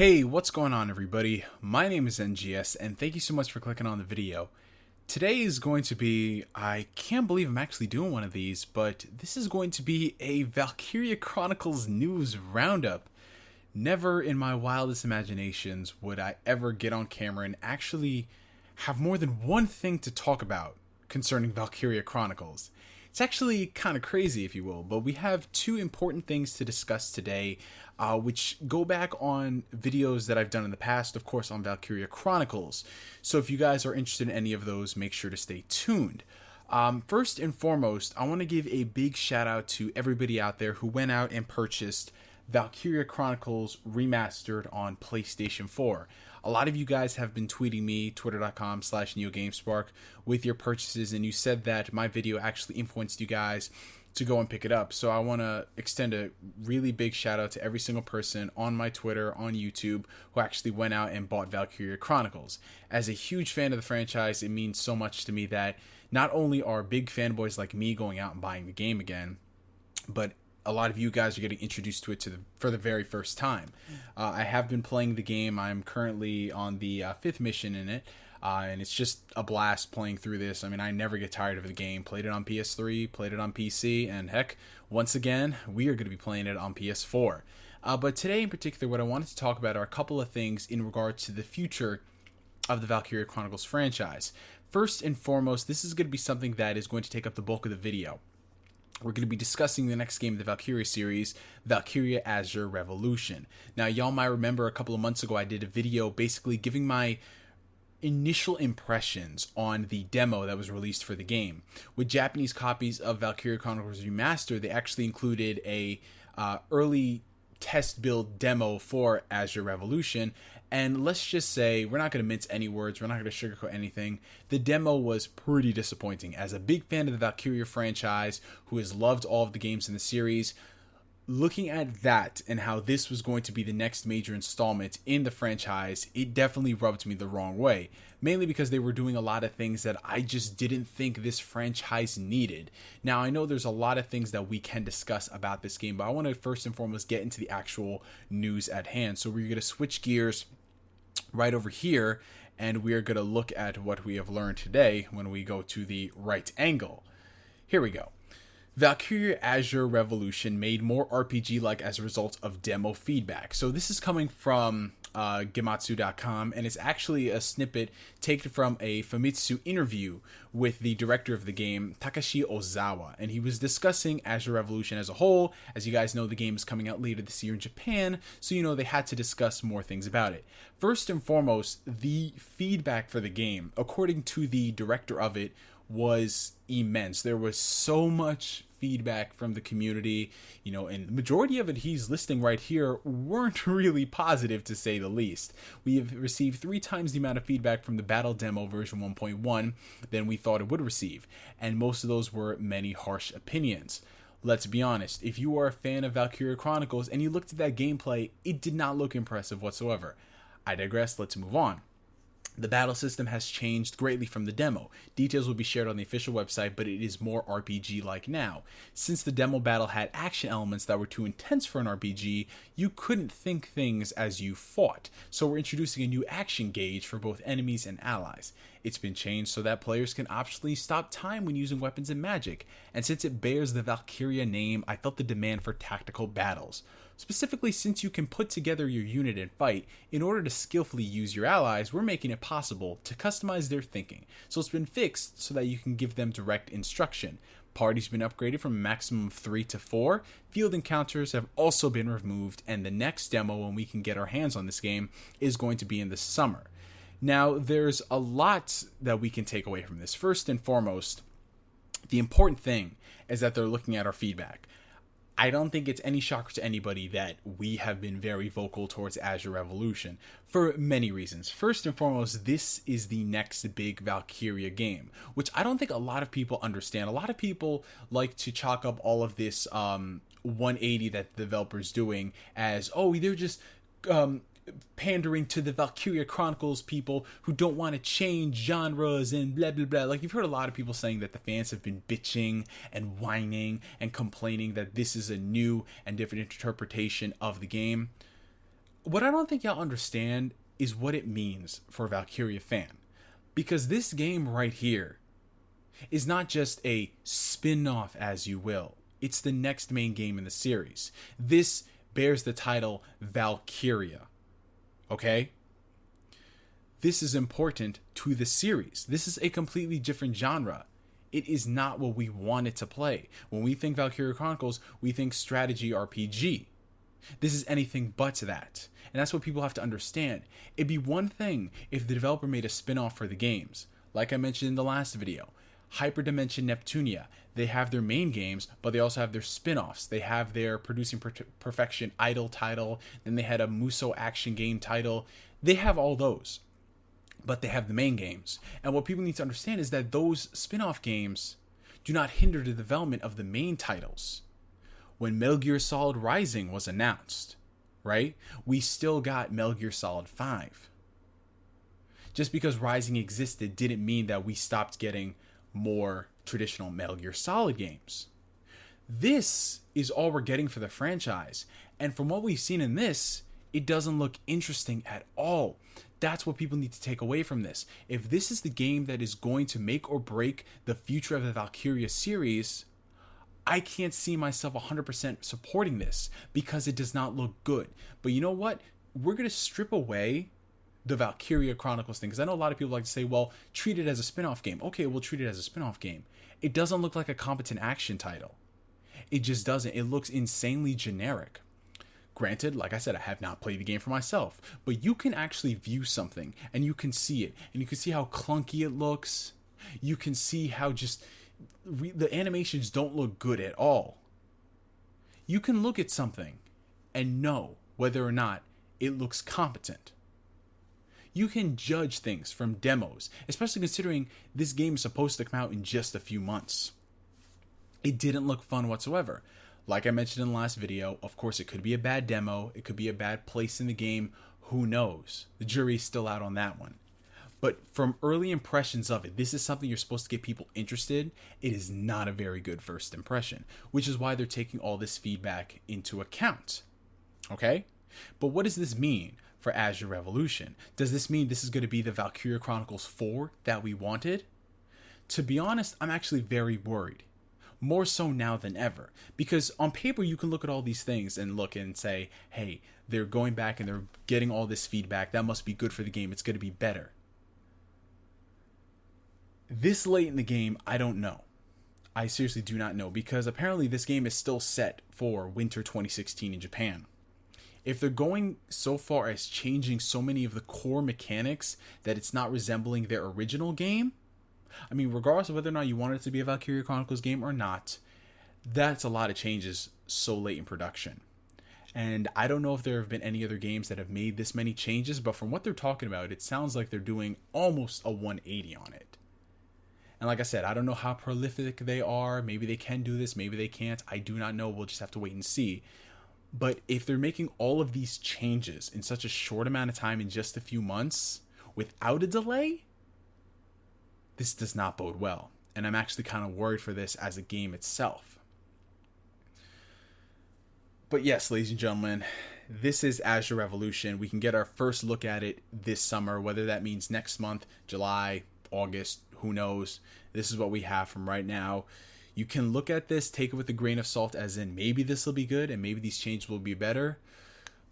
Hey, what's going on everybody? My name is NGS and thank you so much for clicking on the video. Today is going to be, I can't believe I'm actually doing one of these, but this is going to be a Valkyria Chronicles news roundup. Never in my wildest imaginations would I ever get on camera and actually have more than one thing to talk about concerning Valkyria Chronicles. It's actually kind of crazy, if you will, but we have two important things to discuss today, which go back on videos that I've done in the past, of course, on Valkyria Chronicles. So if you guys are interested in any of those, make sure to stay tuned. First and foremost, I want to give a big shout out to everybody out there who went out and purchased Valkyria Chronicles Remastered on PlayStation 4. A lot of you guys have been tweeting me, twitter.com/NeoGameSpark, with your purchases, and you said that my video actually influenced you guys to go and pick it up. So I want to extend a really big shout out to every single person on my Twitter, on YouTube, who actually went out and bought Valkyria Chronicles. As a huge fan of the franchise, it means so much to me that not only are big fanboys like me going out and buying the game again, but a lot of you guys are getting introduced to it for the very first time. I have been playing the game. I'm currently on the 5th mission in it, and it's just a blast playing through this. I mean, I never get tired of the game. Played it on PS3, played it on PC, and heck, once again, we are going to be playing it on PS4. But today in particular, what I wanted to talk about are a couple of things in regards to the future of the Valkyria Chronicles franchise. First and foremost, this is going to be something that is going to take up the bulk of the video. We're going to be discussing the next game of the Valkyria series, Valkyria Azure Revolution. Now, y'all might remember a couple of months ago I did a video basically giving my initial impressions on the demo that was released for the game. With Japanese copies of Valkyria Chronicles Remastered, they actually included a early test build demo for Azure Revolution, and let's just say, we're not going to mince any words, we're not going to sugarcoat anything. The demo was pretty disappointing. As a big fan of the Valkyria franchise, who has loved all of the games in the series, looking at that and how this was going to be the next major installment in the franchise, it definitely rubbed me the wrong way. Mainly because they were doing a lot of things that I just didn't think this franchise needed. Now, I know there's a lot of things that we can discuss about this game, but I want to first and foremost get into the actual news at hand. So we're going to switch gears right over here, and we're going to look at what we have learned today when we go to the right angle. Here we go. Valkyria Azure Revolution made more RPG-like as a result of demo feedback. So this is coming from Gematsu.com, and it's actually a snippet taken from a Famitsu interview with the director of the game, Takeshi Ozawa, and he was discussing Azure Revolution as a whole. As you guys know, the game is coming out later this year in Japan, so they had to discuss more things about it. First and foremost, the feedback for the game, according to the director of it, was immense. There was so much feedback from the community, and the majority of it he's listing right here weren't really positive, to say the least. We have received 3 times the amount of feedback from the battle demo version 1.1 than we thought it would receive, and most of those were many harsh opinions. Let's be honest, if you are a fan of Valkyria Chronicles and you looked at that gameplay, it did not look impressive whatsoever. I digress, let's move on. The battle system has changed greatly from the demo. Details will be shared on the official website, but it is more RPG-like now. Since the demo battle had action elements that were too intense for an RPG, you couldn't think things as you fought. So we're introducing a new action gauge for both enemies and allies. It's been changed so that players can optionally stop time when using weapons and magic. And since it bears the Valkyria name, I felt the demand for tactical battles. Specifically, since you can put together your unit and fight, in order to skillfully use your allies, we're making it possible to customize their thinking. So it's been fixed so that you can give them direct instruction. Party's been upgraded from a maximum of 3 to 4. Field encounters have also been removed, and the next demo when we can get our hands on this game is going to be in the summer. Now, there's a lot that we can take away from this. First and foremost, the important thing is that they're looking at our feedback. I don't think it's any shocker to anybody that we have been very vocal towards Azure Revolution for many reasons. First and foremost, this is the next big Valkyria game, which I don't think a lot of people understand. A lot of people like to chalk up all of this 180 that the developer's doing as, oh, they're just pandering to the Valkyria Chronicles people who don't want to change genres and blah blah blah. Like, you've heard a lot of people saying that the fans have been bitching and whining and complaining that this is a new and different interpretation of the game. What I don't think y'all understand is what it means for a Valkyria fan. Because this game right here is not just a spin-off, as you will. It's the next main game in the series. This bears the title Valkyria. Okay? This is important to the series. This is a completely different genre. It is not what we wanted to play. When we think Valkyria Chronicles, we think strategy RPG. This is anything but that. And that's what people have to understand. It'd be one thing if the developer made a spin-off for the games. Like I mentioned in the last video, Hyperdimension Neptunia, they have their main games, but they also have their spin-offs. They have their Producing Perfection Idol title, then they had a Muso action game title. They have all those, but they have the main games. And what people need to understand is that those spin-off games do not hinder the development of the main titles. When Metal Gear Solid Rising was announced, right, we still got Metal Gear Solid 5. Just because Rising existed didn't mean that we stopped getting more traditional Metal Gear Solid games. This is all we're getting for the franchise, and from what we've seen in this, it doesn't look interesting at all. That's what people need to take away from this. If this is the game that is going to make or break the future of the Valkyria series, I can't see myself 100% supporting this because it does not look good. But you know what? We're going to strip away the Valkyria Chronicles thing, because I know a lot of people like to say, well, treat it as a spin-off game. Okay, we'll treat it as a spin-off game. It doesn't look like a competent action title. It just doesn't. It looks insanely generic. Granted, like I said, I have not played the game for myself, but you can actually view something and you can see it, and you can see how clunky it looks. You can see how just the animations don't look good at all. You can look at something and know whether or not it looks competent. You can judge things from demos, especially considering this game is supposed to come out in just a few months. It didn't look fun whatsoever. Like I mentioned in the last video, of course it could be a bad demo, it could be a bad place in the game, who knows? The jury's still out on that one. But from early impressions of it, this is something you're supposed to get people interested. It is not a very good first impression, which is why they're taking all this feedback into account. Okay? But what does this mean for Azure Revolution? Does this mean this is going to be the Valkyria Chronicles 4 that we wanted? To be honest, I'm actually very worried. More so now than ever. Because on paper, you can look at all these things and look and say, hey, they're going back and they're getting all this feedback. That must be good for the game. It's going to be better. This late in the game, I don't know. I seriously do not know, because apparently this game is still set for winter 2016 in Japan. If they're going so far as changing so many of the core mechanics that it's not resembling their original game, I mean, regardless of whether or not you want it to be a Valkyria Chronicles game or not, that's a lot of changes so late in production. And I don't know if there have been any other games that have made this many changes, but from what they're talking about, it sounds like they're doing almost a 180 on it. And like I said, I don't know how prolific they are. Maybe they can do this, maybe they can't. I do not know. We'll just have to wait and see. But if they're making all of these changes in such a short amount of time, in just a few months, without a delay, this does not bode well. And I'm actually kind of worried for this as a game itself. But yes, ladies and gentlemen, this is Azure Revolution. We can get our first look at it this summer, whether that means next month, July, August, who knows. This is what we have from right now. You can look at this, take it with a grain of salt, as in maybe this will be good and maybe these changes will be better.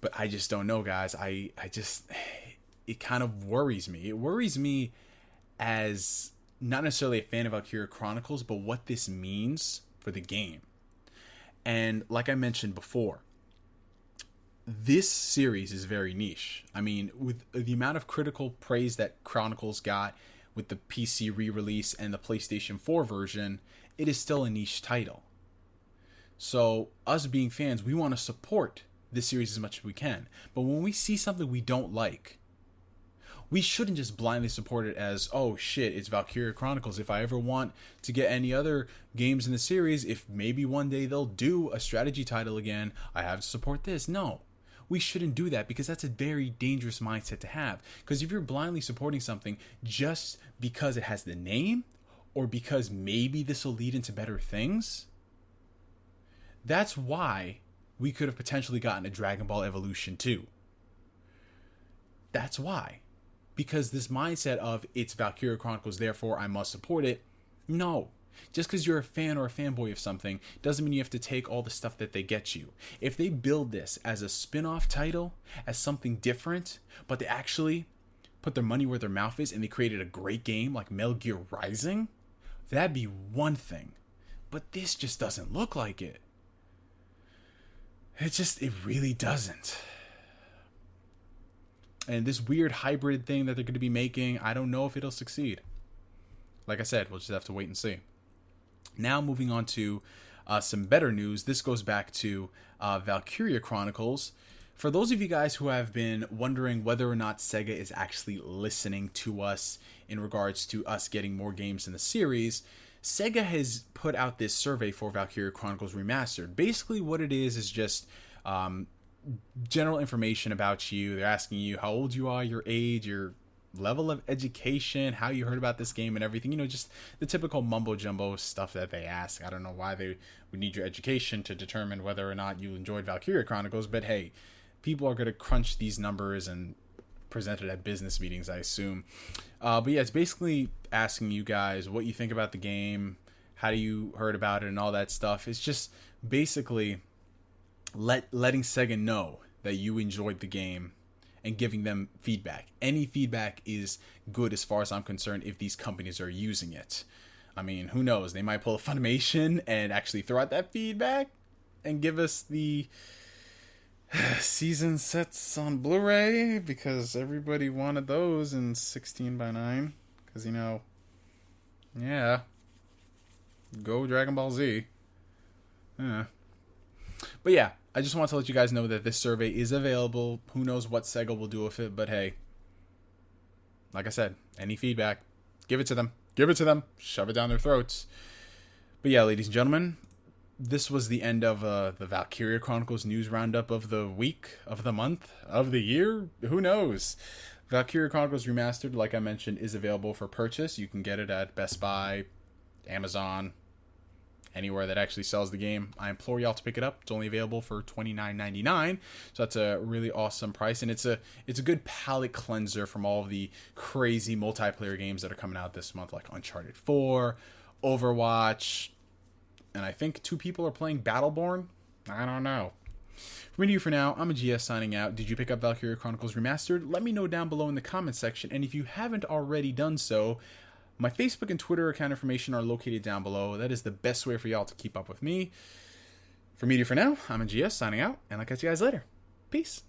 But I just don't know, guys. It kind of worries me. It worries me as not necessarily a fan of Valkyria Chronicles, but what this means for the game. And like I mentioned before, this series is very niche. I mean, with the amount of critical praise that Chronicles got with the PC re-release and the PlayStation 4 version, it is still a niche title. So us being fans, we want to support this series as much as we can. But when we see something we don't like, we shouldn't just blindly support it as, oh shit, it's Valkyria Chronicles. If I ever want to get any other games in the series, if maybe one day they'll do a strategy title again, I have to support this. No. We shouldn't do that, because that's a very dangerous mindset to have. Because if you're blindly supporting something just because it has the name, or because maybe this will lead into better things, that's why we could have potentially gotten a Dragon Ball Evolution 2. That's why. Because this mindset of it's Valkyria Chronicles, therefore I must support it. No. Just because you're a fan or a fanboy of something doesn't mean you have to take all the stuff that they get you. If they build this as a spin-off title, as something different, but they actually put their money where their mouth is and they created a great game like Metal Gear Rising, that'd be one thing. But this just doesn't look like it. It really doesn't. And this weird hybrid thing that they're going to be making, I don't know if it'll succeed. Like I said, we'll just have to wait and see. Now moving on to some better news. This goes back to Valkyria Chronicles. For those of you guys who have been wondering whether or not SEGA is actually listening to us in regards to us getting more games in the series, SEGA has put out this survey for Valkyria Chronicles Remastered. Basically what it is just general information about you. They're asking you how old you are, your age, your level of education, how you heard about this game and everything. You know, just the typical mumbo jumbo stuff that they ask. I don't know why they would need your education to determine whether or not you enjoyed Valkyria Chronicles, but hey, people are going to crunch these numbers and present it at business meetings, I assume. But yeah, it's basically asking you guys what you think about the game, how you heard about it and all that stuff. It's just basically letting SEGA know that you enjoyed the game and giving them feedback. Any feedback is good as far as I'm concerned if these companies are using it. I mean, who knows? They might pull a Funimation and actually throw out that feedback and give us the season sets on Blu-ray because everybody wanted those in 16:9. Because, you know, yeah. Go Dragon Ball Z. Yeah. But yeah, I just want to let you guys know that this survey is available. Who knows what SEGA will do with it, but hey, like I said, any feedback, give it to them. Give it to them. Shove it down their throats. But yeah, ladies and gentlemen, this was the end of the Valkyria Chronicles news roundup of the week, of the month, of the year. Who knows? Valkyria Chronicles Remastered, like I mentioned, is available for purchase. You can get it at Best Buy, Amazon, anywhere that actually sells the game. I implore y'all to pick it up. It's only available for $29.99, so that's a really awesome price, and it's a good palate cleanser from all of the crazy multiplayer games that are coming out this month, like Uncharted 4, Overwatch, and I think 2 people are playing Battleborn. I don't know. From me to you for now, I'm a GS signing out. Did you pick up Valkyria Chronicles Remastered? Let me know down below in the comments section, and if you haven't already done so, my Facebook and Twitter account information are located down below. That is the best way for y'all to keep up with me. From me to you for now, I'm a GS signing out, and I'll catch you guys later. Peace.